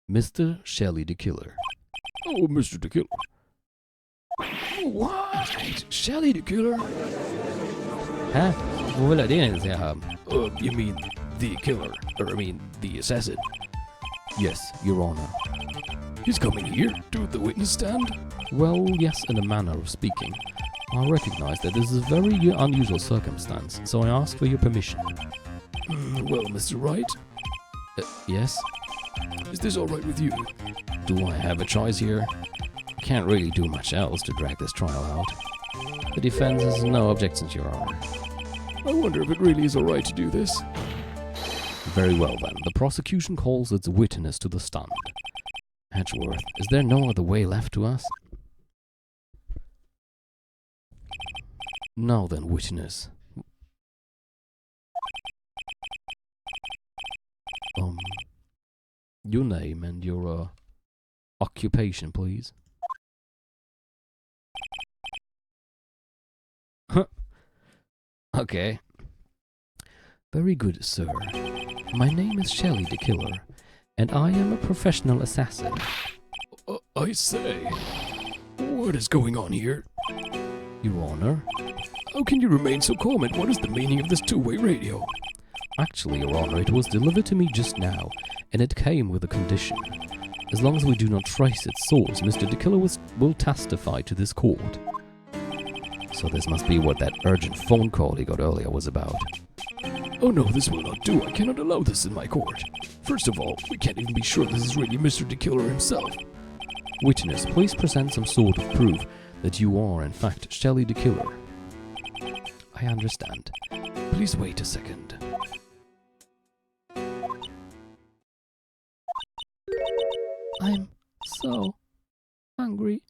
Mr. Shelley the Killer. Oh, Mr. the Killer. What? Shelley the Killer? Hä? Wo will er den jetzt herhaben? You mean the killer? Or I mean the assassin? Yes, Your Honor. He's coming here to the witness stand? Well, yes, in a manner of speaking. I recognize that this is a very unusual circumstance, so I ask for your permission. Well, Mr. Wright, Yes? is this alright with you? Do I have a choice here? I can't really do much else to drag this trial out. The defense has no objections, Your Honor. I wonder if it really is alright to do this. Very well then, the prosecution calls its witness to the stand. Edgeworth, is there no other way left to us? Now then, witness. Your name and your, occupation, please. Okay. Very good, sir. My name is Shelley the Killer, and I am a professional assassin. I say, what is going on here? Your Honor? How can you remain so calm, and what is the meaning of this two-way radio? Actually, Your Honor, it was delivered to me just now, and it came with a condition. As long as we do not trace its source, Mr. the Killer will testify to this court. So this must be what that urgent phone call he got earlier was about. Oh no, this will not do. I cannot allow this in my court. First of all, we can't even be sure this is really Mr. the Killer himself. Witness, please present some sort of proof that you are, in fact, Shelley the Killer. I understand. Please wait a second. I'm so hungry.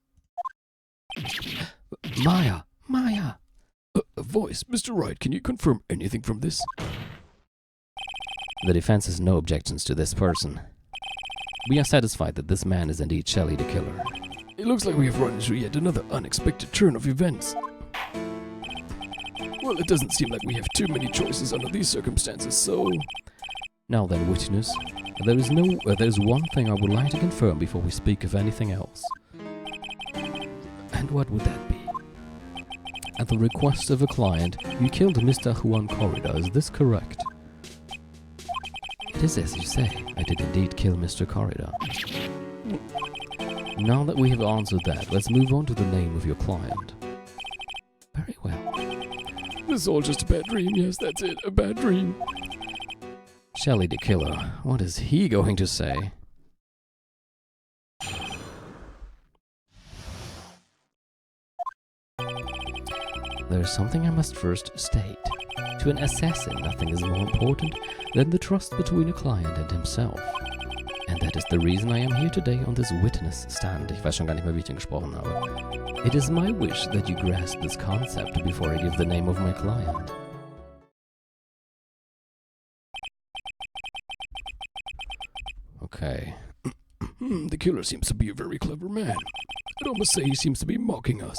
Maya! Maya! A voice. Mr. Wright, can you confirm anything from this? The defense has no objections to this person. We are satisfied that this man is indeed Shelley the Killer. It looks like we have run into yet another unexpected turn of events. Well, it doesn't seem like we have too many choices under these circumstances, so... Now then, witness, there is one thing I would like to confirm before we speak of anything else. And what would that be? At the request of a client, you killed Mr. Juan Corrida, is this correct? It is as you say, I did indeed kill Mr. Corrida. Now that we have answered that, let's move on to the name of your client. Very well. This is all just a bad dream, yes, that's it, a bad dream. Shelley the Killer, what is he going to say? There's something I must first state. To an assassin, nothing is more important than the trust between a client and himself. And that is the reason I am here today on this witness stand. Ich weiß schon gar nicht mehr, wie ich den gesprochen habe. It is my wish that you grasp this concept before I give the name of my client. Okay. The killer seems to be a very clever man. I'd almost say he seems to be mocking us.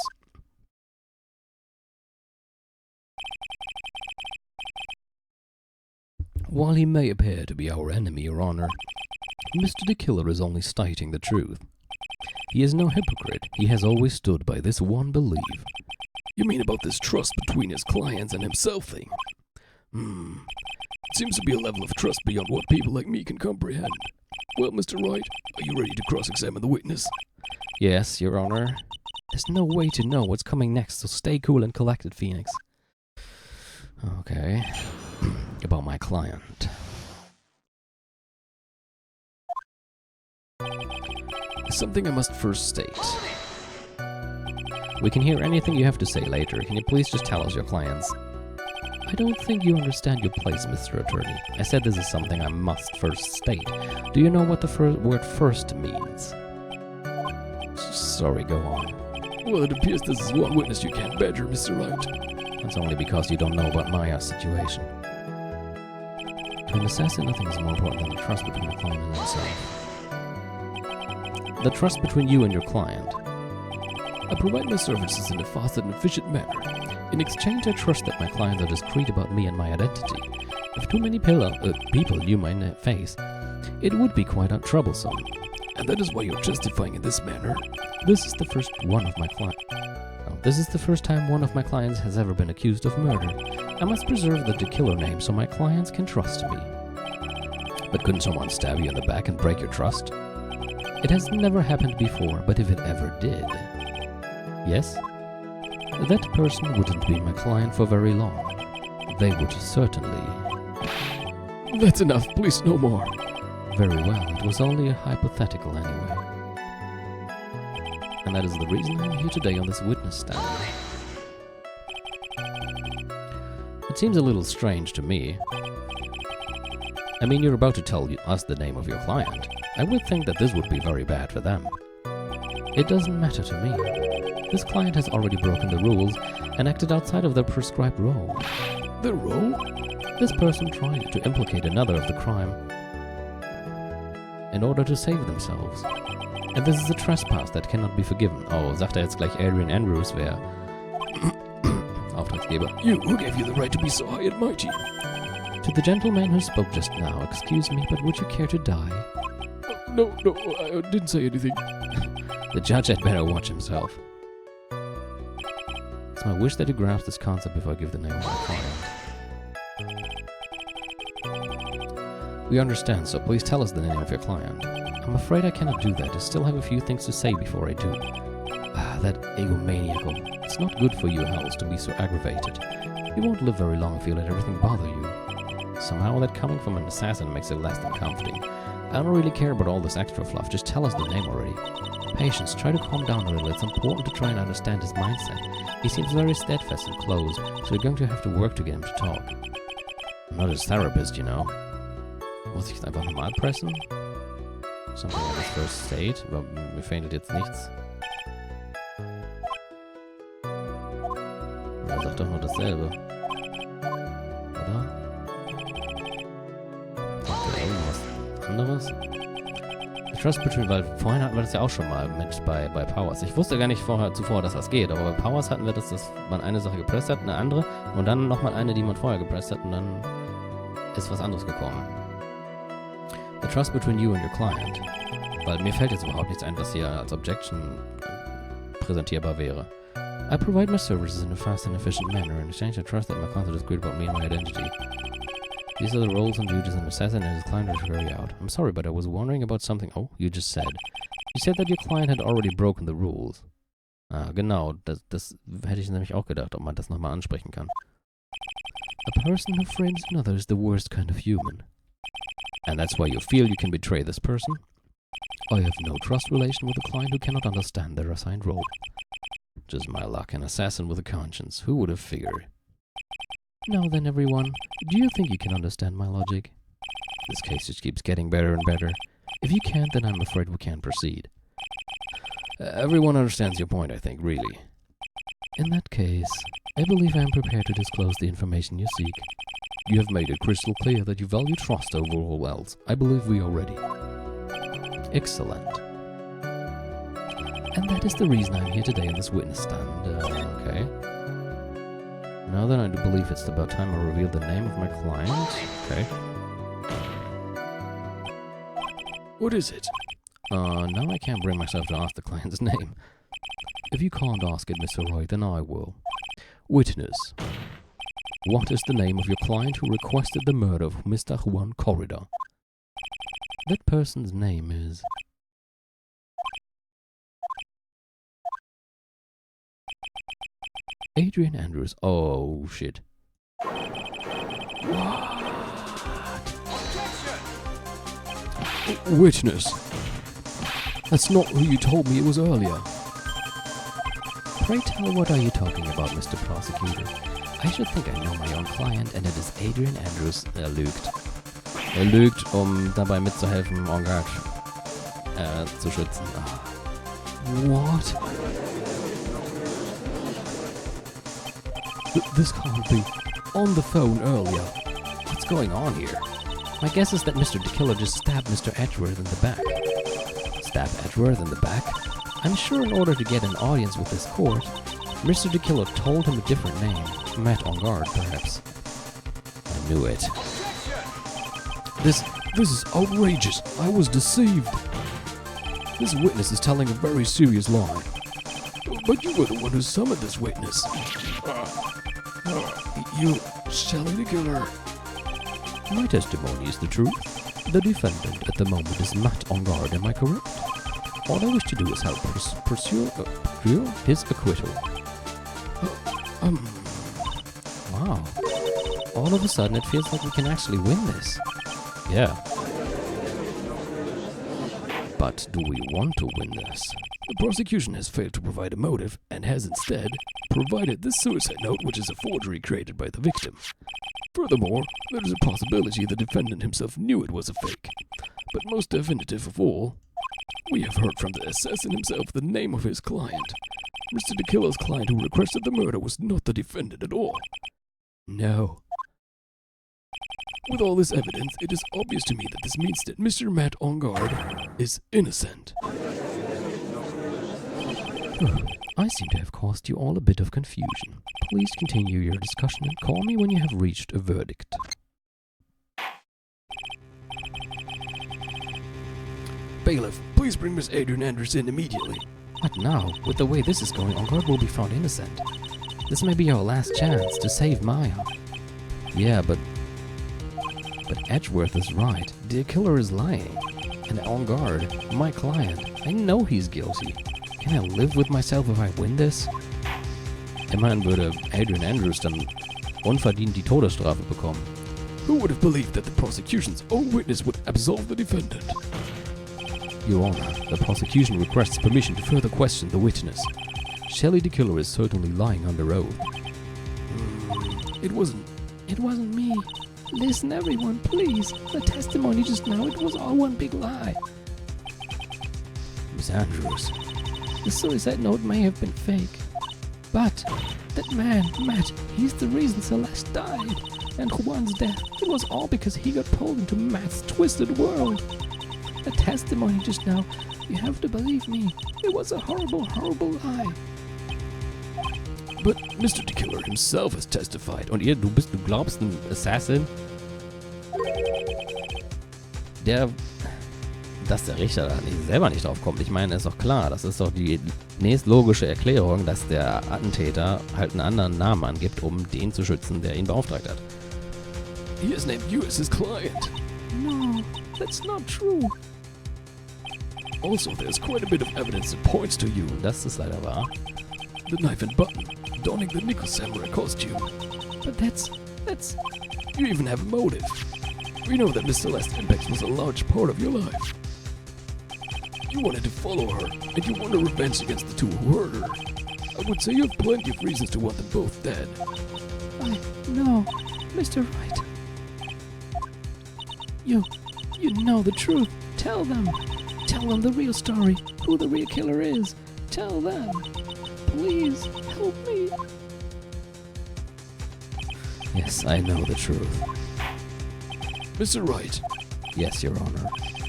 While he may appear to be our enemy, Your Honor, Mr. the Killer is only stating the truth. He is no hypocrite. He has always stood by this one belief. You mean about this trust between his clients and himself thing? It seems to be a level of trust beyond what people like me can comprehend. Well, Mr. Wright, are you ready to cross-examine the witness? Yes, Your Honor. There's no way to know what's coming next, so stay cool and collected, Phoenix. Okay. About my client. Something I must first state. We can hear anything you have to say later. Can you please just tell us your clients? I don't think you understand your place, Mr. Attorney. I said this is something I must first state. Do you know what the word first means? Sorry, go on. Well, it appears this is one witness you can't badger, Mr. Wright. That's only because you don't know about Maya's situation. To an assassin, nothing is more important than the trust between the client and himself. The trust between you and your client. I provide my services in a fast and efficient manner. In exchange, I trust that my clients are discreet about me and my identity. If too many people knew my face, It would be quite troublesome. And that is why you're justifying in this manner. This is the first one of my clients. This is the first time one of my clients has ever been accused of murder. I must preserve the killer name so my clients can trust me. But couldn't someone stab you in the back and break your trust? It has never happened before, but if it ever did... Yes? That person wouldn't be my client for very long. They would certainly... That's enough, please, no more. Very well, it was only a hypothetical anyway. And that is the reason I'm here today on this witness stand. It seems a little strange to me. I mean, you're about to tell us the name of your client. I would think that this would be very bad for them. It doesn't matter to me. This client has already broken the rules and acted outside of their prescribed role. The role? This person tried to implicate another of the crime in order to save themselves. And this is a trespass that cannot be forgiven. Oh, sagt jetzt gleich Adrian Andrews, wer Auftraggeber. You, who gave you the right to be so high and mighty? To the gentleman who spoke just now, excuse me, but would you care to die? No, I didn't say anything. The judge had better watch himself. It's my wish that he grasps this concept before I give the name of my client. We understand, so please tell us the name of your client. I'm afraid I cannot do that. I still have a few things to say before I do. That egomaniacal. It's not good for you, Hals, to be so aggravated. You won't live very long if you let everything bother you. Somehow that coming from an assassin makes it less than comforting. I don't really care about all this extra fluff, just tell us the name already. Patience, try to calm down a little. It's important to try and understand his mindset. He seems very steadfast and closed, so you're going to have to work to get him to talk. I'm not his therapist, you know. Muss ich einfach normal pressen? Something like this first state, aber mir fehlt jetzt nichts. Er sagt doch nur dasselbe. Oder? Sagt er irgendwas anderes? Trust Between, weil vorhin hatten wir das ja auch schon mal mit bei Powers. Ich wusste gar nicht zuvor, dass das geht, aber bei Powers hatten wir das, dass man eine Sache gepresst hat, eine andere und dann nochmal eine, die man vorher gepresst hat und dann ist was anderes gekommen. The trust between you and your client. Weil mir fällt jetzt überhaupt nichts ein, was hier als Objection präsentierbar wäre. I provide my services in a fast and efficient manner. In exchange, I trust that my client is great about me and my identity. These are the roles and duties an assassin and his client are to carry out. I'm sorry, but I was wondering about something. Oh, you just said. You said that your client had already broken the rules. Ah, genau. Das hätte ich nämlich auch gedacht, ob man das nochmal ansprechen kann. A person who frames another is the worst kind of human. And that's why you feel you can betray this person? I have no trust relation with a client who cannot understand their assigned role. Just my luck, an assassin with a conscience. Who would have figured? Now then, everyone, do you think you can understand my logic? This case just keeps getting better and better. If you can't, then I'm afraid we can't proceed. Everyone understands your point, I think, really. In that case, I believe I am prepared to disclose the information you seek. You have made it crystal clear that you value trust over all else. I believe we are ready. Excellent. And that is the reason I'm here today on this witness stand. Okay. Now then, I do believe it's about time I reveal the name of my client. Okay. What is it? Now I can't bring myself to ask the client's name. If you can't ask it, Mr. Roy, then I will. Witness. What is the name of your client who requested the murder of Mr. Juan Corridor? That person's name is... Adrian Andrews. Oh, shit. Witness. That's not who you told me it was earlier. Pray tell, what are you talking about, Mr. Prosecutor? I should think I know my own client, and it is Adrian Andrews. Lügt. Lügt, dabei mitzuhelfen, Engage zu schützen. What? This can't be. On the phone earlier. What's going on here? My guess is that Mr. DeKiller just stabbed Mr. Edgeworth in the back. Stab Edgeworth in the back? I'm sure in order to get an audience with this court, Mr. DeKiller told him a different name. Matt on guard, perhaps. I knew it. This is outrageous. I was deceived. This witness is telling a very serious lie. But you were the one who summoned this witness. You, Shelley the killer. My testimony is the truth. The defendant at the moment is not on guard, am I correct? All I wish to do is help pursue his acquittal. Wow. All of a sudden it feels like we can actually win this. Yeah. But do we want to win this? The prosecution has failed to provide a motive and has instead provided this suicide note, which is a forgery created by the victim. Furthermore, there is a possibility the defendant himself knew it was a fake. But most definitive of all, we have heard from the assassin himself the name of his client. Mr. the killer's client who requested the murder was not the defendant at all. No. With all this evidence, it is obvious to me that this means that Mr. Matt Ongard is innocent. I seem to have caused you all a bit of confusion. Please continue your discussion and call me when you have reached a verdict. Bailiff, please bring Miss Adrian Anderson immediately. What now? With the way this is going, Ongard will be found innocent. This may be our last chance to save Maya. Yeah, but Edgeworth is right. The killer is lying. And Ongard, my client, I know he's guilty. Can I live with myself if I win this? Immerhin würde Adrian Andrews dann unverdient die Todesstrafe bekommen. Who would have believed that the prosecution's own witness would absolve the defendant? Your Honor, the prosecution requests permission to further question the witness. Shelley the killer is certainly lying under oath. It wasn't me. Listen, everyone, please. The testimony just now, it was all one big lie. Miss Andrews. The suicide note may have been fake. But that man, Matt, he's the reason Celeste died. And Juan's death, it was all because he got pulled into Matt's twisted world. The testimony just now, you have to believe me, it was a horrible, horrible lie. But Mr. the Killer himself has testified. Und du glaubst ein Assassin? Dass der Richter da selber nicht drauf kommt. Ich meine, ist doch klar, das ist doch die nächstlogische Erklärung, dass der Attentäter halt einen anderen Namen angibt, um den zu schützen, der ihn beauftragt hat. He has named you as his client. No, that's not true. Also, there's quite a bit of evidence that points to you. Das ist leider wahr. The knife and button, donning the nickel samurai costume. But that's... You even have a motive. We know that Miss Celeste Impex was a large part of your life. You wanted to follow her, and you want a revenge against the two who hurt her. I would say you have plenty of reasons to want them both dead. No, Mr. Wright. You know the truth. Tell them. Tell them the real story, who the real killer is. Tell them. Please, help me. Yes, I know the truth. Mr. Wright. Yes, Your Honor.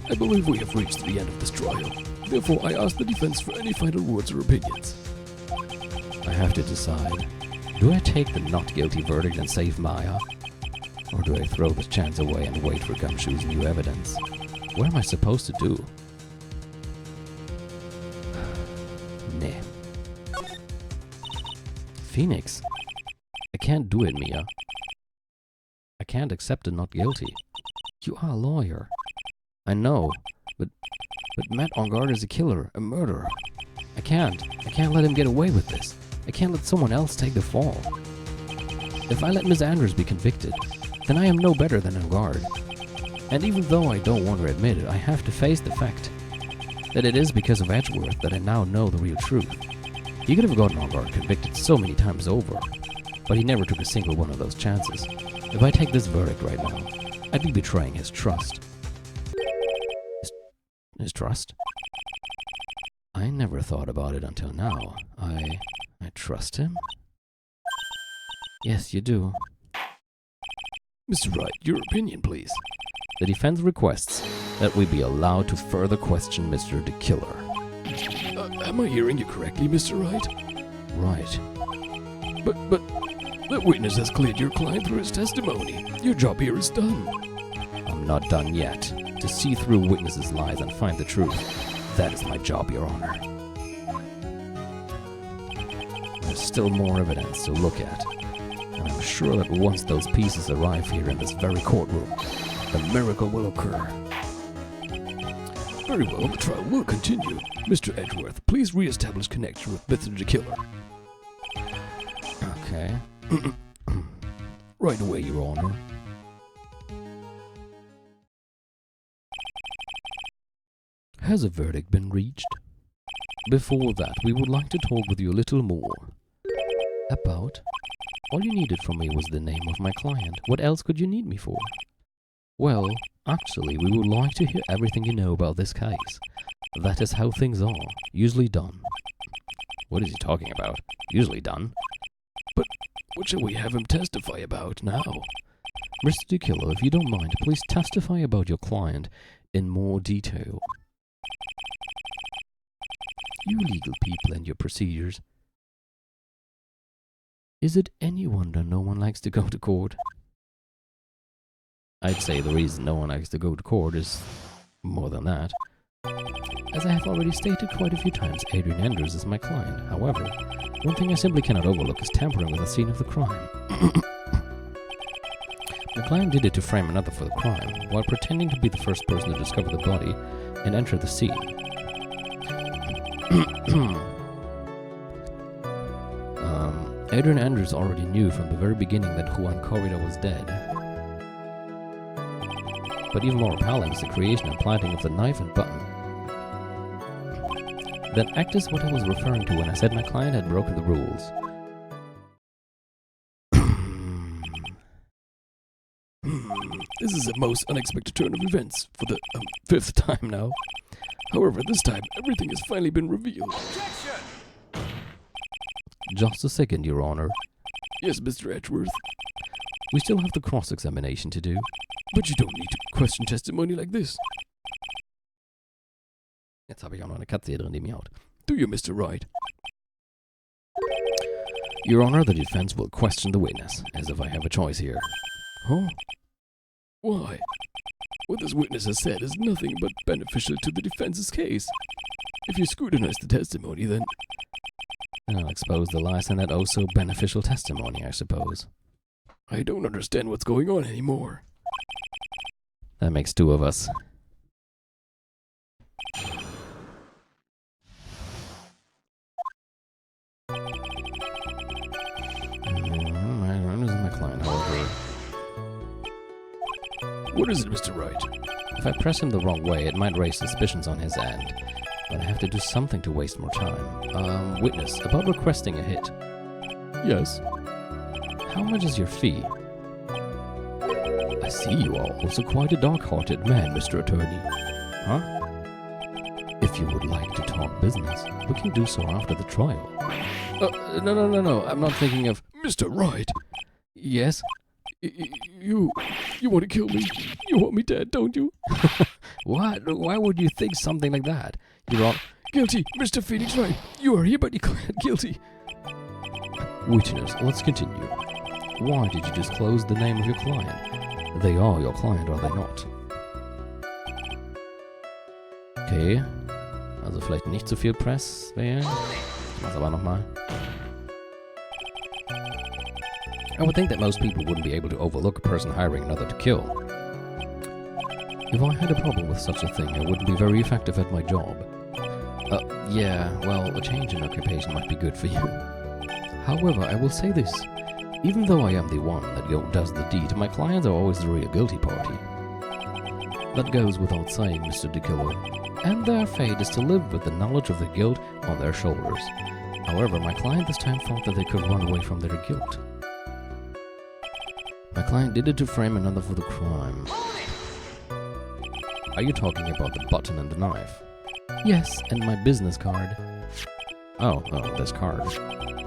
I believe we have reached the end of this trial. Therefore, I ask the defense for any final words or opinions. I have to decide. Do I take the not guilty verdict and save Maya? Or do I throw this chance away and wait for Gumshoe's new evidence? What am I supposed to do? Nee. Phoenix. I can't do it, Mia. I can't accept it not guilty. You are a lawyer. I know, but Matt Ongard is a killer, a murderer. I can't let him get away with this. I can't let someone else take the fall. If I let Miss Andrews be convicted, then I am no better than Ongard. And even though I don't want to admit it, I have to face the fact that it is because of Edgeworth that I now know the real truth. He could have gotten Ongard convicted so many times over, but he never took a single one of those chances. If I take this verdict right now, I'd be betraying his trust. His trust? I never thought about it until now. I trust him? Yes, you do. Mr. Wright, your opinion, please. The defense requests that we be allowed to further question Mr. the Killer. Am I hearing you correctly, Mr. Wright? Right. But that witness has cleared your client through his testimony. Your job here is done. On am not done yet. To see through witnesses' lies and find the truth. That is my job, Your Honor. There's still more evidence to look at. And I'm sure that once those pieces arrive here in this very courtroom, the miracle will occur. Very well, the trial will continue. Mr. Edgeworth, please re-establish connection with Mr. the Killer. Okay. Right away, Your Honor. Has a verdict been reached? Before that, we would like to talk with you a little more. About? All you needed from me was the name of my client. What else could you need me for? Well, actually, we would like to hear everything you know about this case. That is how things are, usually done. What is he talking about? Usually done? But what shall we have him testify about now? Mr. DeKiller, if you don't mind, please testify about your client in more detail. You legal people and your procedures. Is it any wonder no one likes to go to court? I'd say the reason no one likes to go to court is more than that. As I have already stated quite a few times, Adrian Andrews is my client. However, one thing I simply cannot overlook is tampering with the scene of the crime. My client did it to frame another for the crime, while pretending to be the first person to discover the body and enter the scene. Adrian Andrews already knew from the very beginning that Juan Corrida was dead. But even more appalling is the creation and planting of the knife and button. That act is what I was referring to when I said my client had broken the rules. This is a most unexpected turn of events for the 5th time now. However, this time, everything has finally been revealed. Objection! Just a second, Your Honor. Yes, Mr. Edgeworth. We still have the cross-examination to do. But you don't need to question testimony like this. Jetzt habe ich auch noch eine Katze hier drin, die miaut. Do you, Mr. Wright? Your Honor, the defense will question the witness, as if I have a choice here. Huh? Why? What this witness has said is nothing but beneficial to the defense's case. If you scrutinize the testimony, then... I'll expose the lies in that oh-so beneficial testimony, I suppose. I don't understand what's going on anymore. That makes two of us. My client, however. What is it, Mr. Wright? If I press him the wrong way, it might raise suspicions on his end. But I have to do something to waste more time. Witness, about requesting a hit. Yes. How much is your fee? I see you are also quite a dark-hearted man, Mr. Attorney. Huh? If you would like to talk business, we can do so after the trial. No. I'm not thinking of... Mr. Wright! Yes? You want to kill me? You want me dead, don't you? What? Why would you think something like that? You're all... Guilty! Mr. Phoenix Wright! You are hereby declared guilty! Witness, let's continue. Why did you disclose the name of your client? They are your client, are they not? Okay. Also vielleicht nicht zu viel Press wählen. Ich mach's aber nochmal. I would think that most people wouldn't be able to overlook a person hiring another to kill. If I had a problem with such a thing, I wouldn't be very effective at my job. Yeah, well, a change in occupation might be good for you. However, I will say this. Even though I am the one that does the deed, my clients are always the real guilty party. That goes without saying, Mr. DeKiller. And their fate is to live with the knowledge of their guilt on their shoulders. However, my client this time thought that they could run away from their guilt. My client did it to frame another for the crime. Are you talking about the button and the knife? Yes, and my business card. Oh, this card.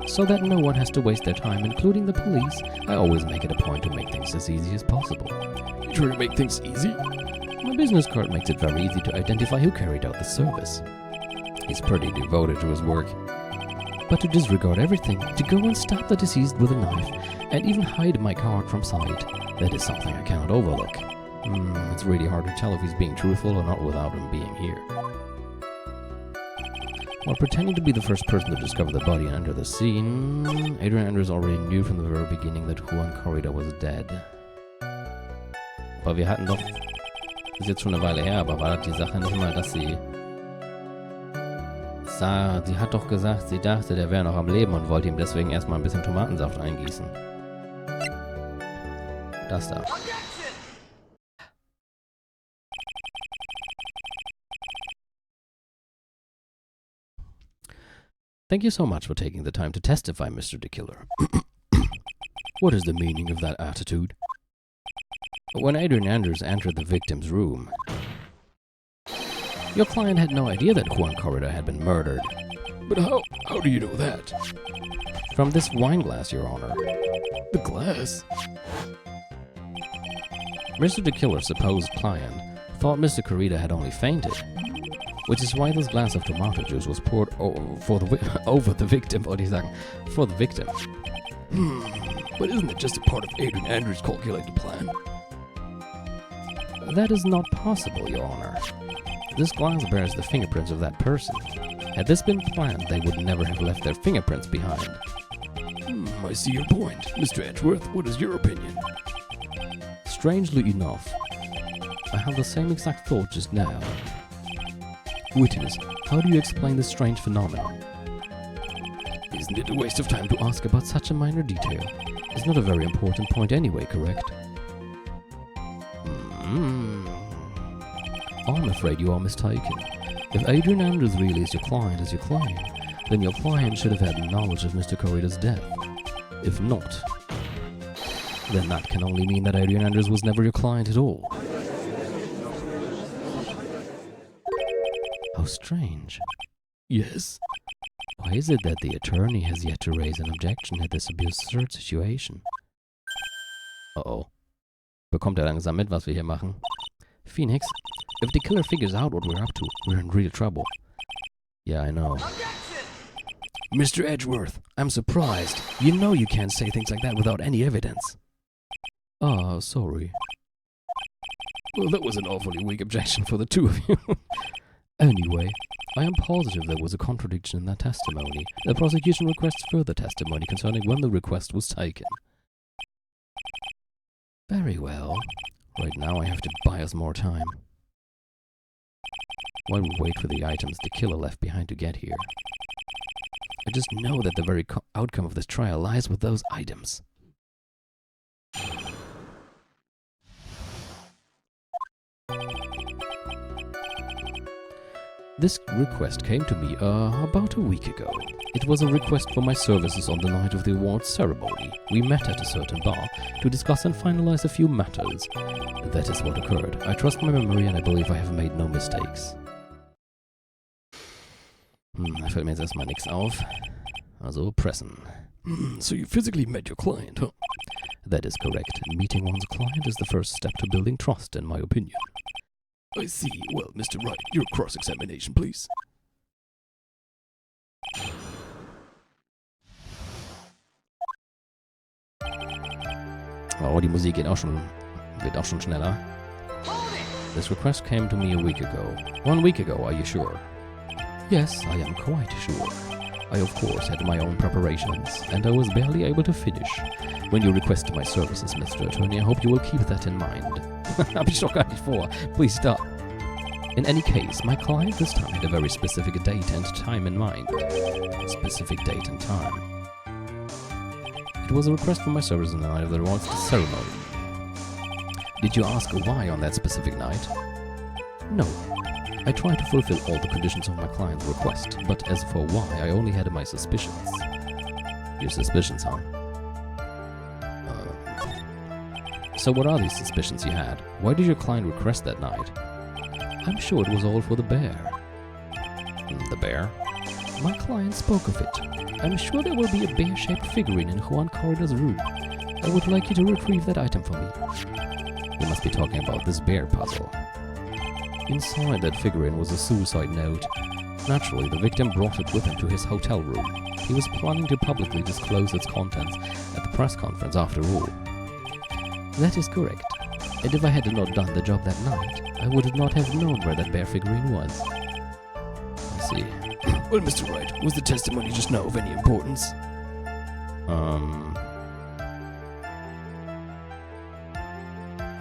So that no one has to waste their time, including the police, I always make it a point to make things as easy as possible. You try to make things easy? My business card makes it very easy to identify who carried out the service. He's pretty devoted to his work. But to disregard everything, to go and stab the deceased with a knife, and even hide my card from sight, that is something I cannot overlook. It's really hard to tell if he's being truthful or not without him being here. While pretending to be the first person to discover the body and enter the scene, Adrian Andrews already knew from the very beginning that Juan Corrida was dead. Aber wir hatten doch... Das ist jetzt schon eine Weile her, aber war das die Sache nicht mal, dass sie... Sie hat doch gesagt, sie dachte, der wäre noch am Leben und wollte ihm deswegen erstmal ein bisschen Tomatensaft eingießen. Das da. Thank you so much for taking the time to testify, Mr. the Killer. What is the meaning of that attitude? When Adrian Andrews entered the victim's room, your client had no idea that Juan Corrida had been murdered. But how do you know that? From this wine glass, Your Honor. The glass? Mr. the Killer's supposed client thought Mr. Corrida had only fainted, which is why this glass of tomato juice was poured over the victim, or for the victim. But isn't it just a part of Adrian Andrews' calculated plan? That is not possible, Your Honor. This glass bears the fingerprints of that person. Had this been planned, they would never have left their fingerprints behind. I see your point. Mr. Edgeworth, what is your opinion? Strangely enough, I have the same exact thought just now. Witness, how do you explain this strange phenomenon? Isn't it a waste of time to Ask about such a minor detail. It's not a very important point anyway, correct? I'm afraid you are mistaken. If Adrian Andrews really is your client as you claim, then your client should have had knowledge of Mr. Corrida's death. If not, then that can only mean that Adrian Andrews was never your client at all. How strange. Yes? Why is it that the attorney has yet to raise an objection at this absurd situation? Uh-oh. Bekommt langsam mit, was wir hier machen? Phoenix, if the killer figures out what we're up to, we're in real trouble. Yeah, I know. Mr. Edgeworth, I'm surprised. You know you can't say things like that without any evidence. Sorry. Well, that was an awfully weak objection for the two of you. Anyway, I am positive there was a contradiction in that testimony. The prosecution requests further testimony concerning when the request was taken. Very well. Right now I have to buy us more time. While we wait for the items the killer left behind to get here. I just know that the very outcome of this trial lies with those items. This request came to me about a week ago. It was a request for my services on the night of the awards ceremony. We met at a certain bar to discuss and finalize a few matters. That is what occurred. I trust my memory and I believe I have made no mistakes. Da fällt mir jetzt erstmal nichts auf. Also pressen. So you physically met your client, huh? That is correct. Meeting one's client is the first step to building trust, in my opinion. I see. Well, Mr. Wright, your cross-examination, please. Oh, die Musik wird auch schon schneller. This request came to me a week ago. 1 week ago, are you sure? Yes, I am quite sure. I of course had my own preparations, and I was barely able to finish. When you request my services, Mr. Attorney, I hope you will keep that in mind. Hab ich doch gar nicht vor. Please stop. In any case, my client this time had a very specific date and time in mind. Specific date and time. It was a request for my services on the night of the awards ceremony. Did you ask why on that specific night? No. I tried to fulfill all the conditions of my client's request, but as for why, I only had my suspicions. Your suspicions, huh? So what are these suspicions you had? Why did your client request that night? I'm sure it was all for the bear. The bear? My client spoke of it. I'm sure there will be a bear-shaped figurine in Juan Corrida's room. I would like you to retrieve that item for me. You must be talking about this bear puzzle. Inside that figurine was a suicide note. Naturally, the victim brought it with him to his hotel room. He was planning to publicly disclose its contents at the press conference after all. That is correct. And if I had not done the job that night, I would not have known where that bare figurine was. I see. Well, Mr. Wright, was the testimony just now of any importance?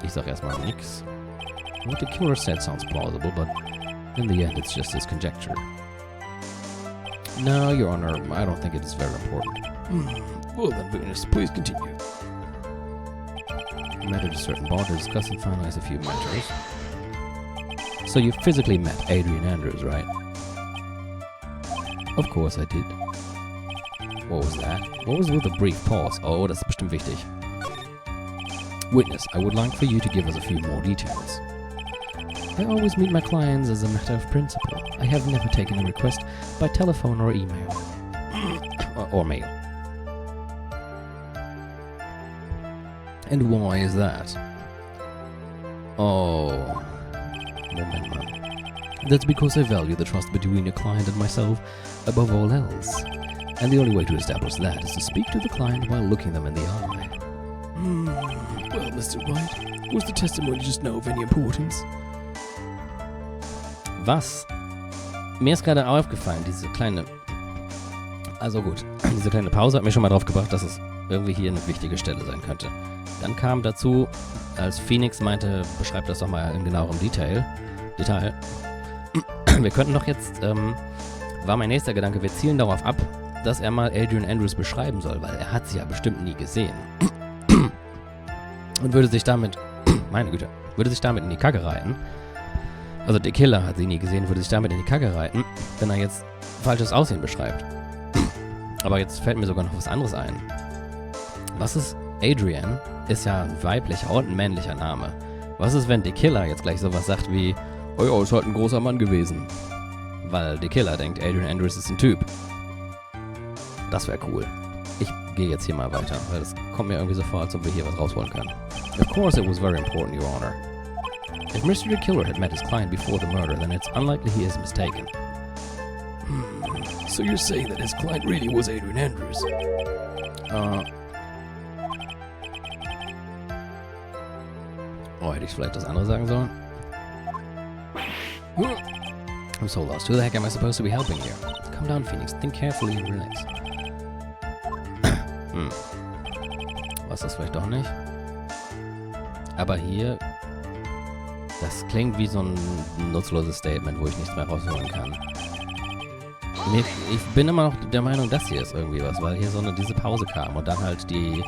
Ich sag erstmal nix. What the killer said sounds plausible, but in the end it's just his conjecture. No, Your Honor, I don't think it is very important. Well then, witness, please continue. I met at a certain bar to discuss and finalize a few matters. So you physically met Adrian Andrews, right? Of course I did. What was that? What was with the brief pause? Oh, das ist bestimmt wichtig. Witness, I would like for you to give us a few more details. I always meet my clients as a matter of principle. I have never taken a request by telephone or email. or mail. And why is that? Oh. Moment mal. That's because I value the trust between a client and myself above all else. And the only way to establish that is to speak to the client while looking them in the eye. Well, Mr. Wright, was the testimony just now of any importance? Was? Mir ist gerade aufgefallen, diese kleine... Also gut, diese kleine Pause hat mir schon mal drauf gebracht, dass es irgendwie hier eine wichtige Stelle sein könnte. Dann kam dazu, als Phoenix meinte, beschreib das doch mal in genauerem Detail. Wir könnten doch jetzt, war mein nächster Gedanke, wir zielen darauf ab, dass er mal Adrian Andrews beschreiben soll, weil er hat sie ja bestimmt nie gesehen. Und würde sich damit, meine Güte, würde sich damit in die Kacke reiten. Also der Killer hat sie nie gesehen, würde sich damit in die Kacke reiten, wenn er jetzt falsches Aussehen beschreibt. Aber jetzt fällt mir sogar noch was anderes ein. Was ist Adrian? Ist ja ein weiblicher und ein männlicher Name. Was ist, wenn der Killer jetzt gleich sowas sagt wie, oh ja, ist halt ein großer Mann gewesen? Weil der Killer denkt, Adrian Andrews ist ein Typ. Das wäre cool. Ich gehe jetzt hier mal weiter, weil das kommt mir irgendwie so vor, als ob wir hier was rausholen können. Of course it was very important, Your Honor. If Mr. the Killer had met his client before the murder, then it's unlikely he is mistaken. So you're saying that his client really was Adrian Andrews? Oh, hätte ich vielleicht das andere sagen sollen? I'm so lost. Who the heck am I supposed to be helping here? Calm down, Phoenix. Think carefully and relax. Was das vielleicht doch nicht? Aber hier... Das klingt wie so ein nutzloses Statement, wo ich nichts mehr rausholen kann. Ich bin immer noch der Meinung, das hier ist irgendwie was, weil hier so diese Pause kam und dann halt die...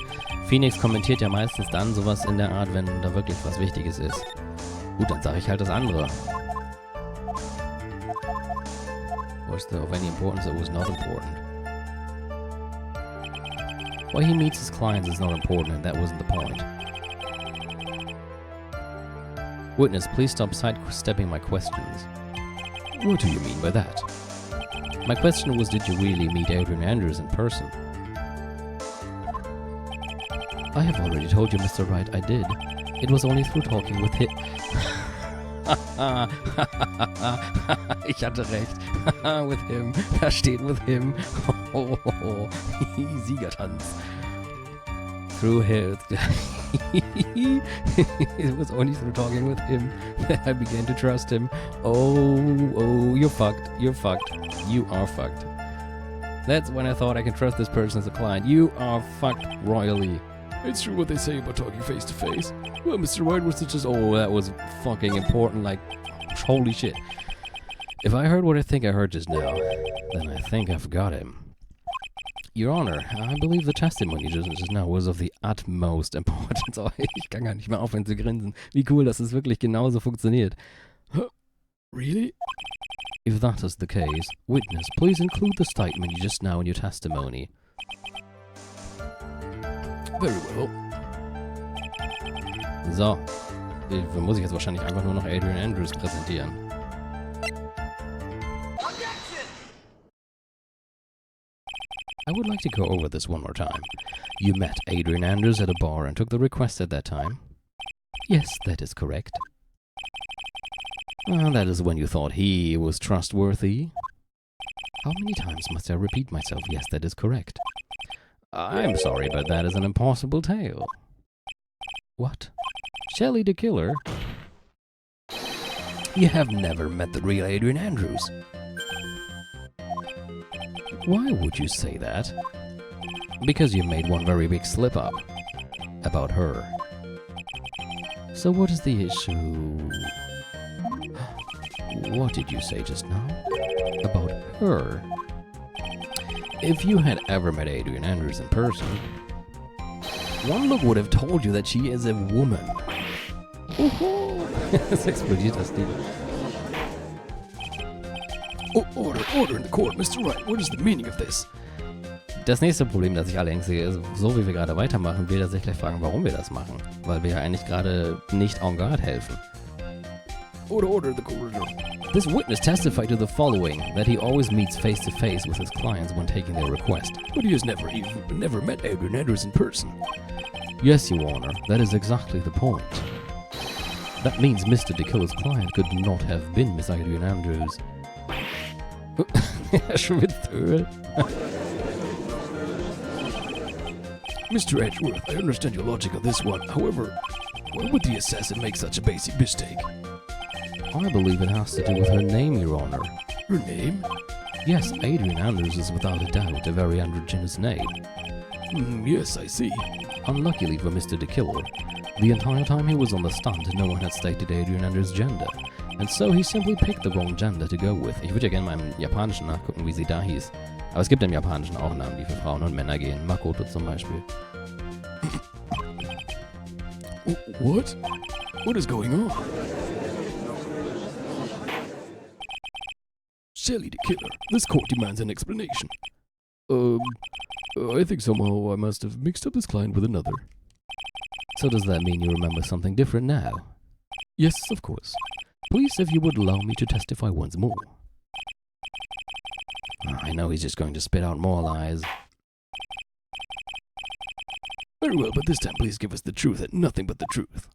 Phoenix kommentiert ja meistens dann sowas in der Art, wenn da wirklich was Wichtiges ist. Gut, dann sage ich halt das andere. Was there of any importance that was not important? Why he meets his clients is not important and that wasn't the point. Witness, please stop sidestepping my questions. What do you mean by that? My question was, did you really meet Adrian Andrews in person? I have already told you, Mr. Wright, I did. It was only through talking with him. Ich hatte recht. With him. Da steht with him. Siegertanz. Through him. It was only through talking with him that I began to trust him. Oh, you're fucked. You're fucked. You are fucked. That's when I thought I could trust this person as a client. You are fucked royally. It's true what they say about talking face to face. Well, Mr. Wright was just... Oh, that was fucking important, like, holy shit. If I heard what I think I heard just now, then I think I've got him. Your Honor, I believe the testimony just now was of the utmost importance. Oh, ich kann gar nicht mehr aufhören zu grinsen. Wie cool, dass es wirklich genauso funktioniert. Huh? Really? If that is the case, witness, please include the statement you just now in your testimony. Very well. So. Da muss ich jetzt wahrscheinlich einfach nur noch Adrian Andrews präsentieren. I would like to go over this one more time. You met Adrian Andrews at a bar and took the request at that time? Yes, that is correct. That is when you thought he was trustworthy? How many times must I repeat myself? Yes, that is correct. I'm sorry, but that is an impossible tale. What? Shelley the killer? You have never met the real Adrian Andrews. Why would you say that? Because you made one very big slip up. About her. So what is the issue? What did you say just now? About her? If you had ever met Adrian Andrews in person, one look would have told you that she is a woman. Es explodiert das Ding. Oh, order in the court, Mr. Wright. What is the meaning of this? Das nächste Problem, das ich allerdings sehe, ist, so wie wir gerade weitermachen, will er sich gleich fragen, warum wir das machen. Weil wir ja eigentlich gerade nicht en garde helfen. Order in the corridor. This witness testified to the following, that he always meets face to face with his clients when taking their request. But he has never met Adrian Andrews in person. Yes, Your Honor, that is exactly the point. That means Mr. DeKiller's client could not have been Miss Adrian Andrews. Schon mit Öl. Mr. Edgeworth, I understand your logic on this one. However, why would the assassin make such a basic mistake? I believe it has to do with her name, Your Honor. Her name? Yes, Adrian Andrews is without a doubt a very androgynous name. Yes, I see. Unluckily for Mr. DeKiller, the entire time he was on the stand, no one had stated Adrian Andrews' gender. And so he simply picked the wrong gender to go with. Ich würde ja gerne mal im Japanischen nachgucken, wie sie da hieß. Aber es gibt im Japanischen auch Namen, die für Frauen und Männer gehen. Makoto zum Beispiel. What? What is going on? Shelley the killer. This court demands an explanation. I think somehow I must have mixed up this client with another. So does that mean you remember something different now? Yes, of course. Please, if you would allow me to testify once more. I know he's just going to spit out more lies. Very well, but this time please give us the truth and nothing but the truth.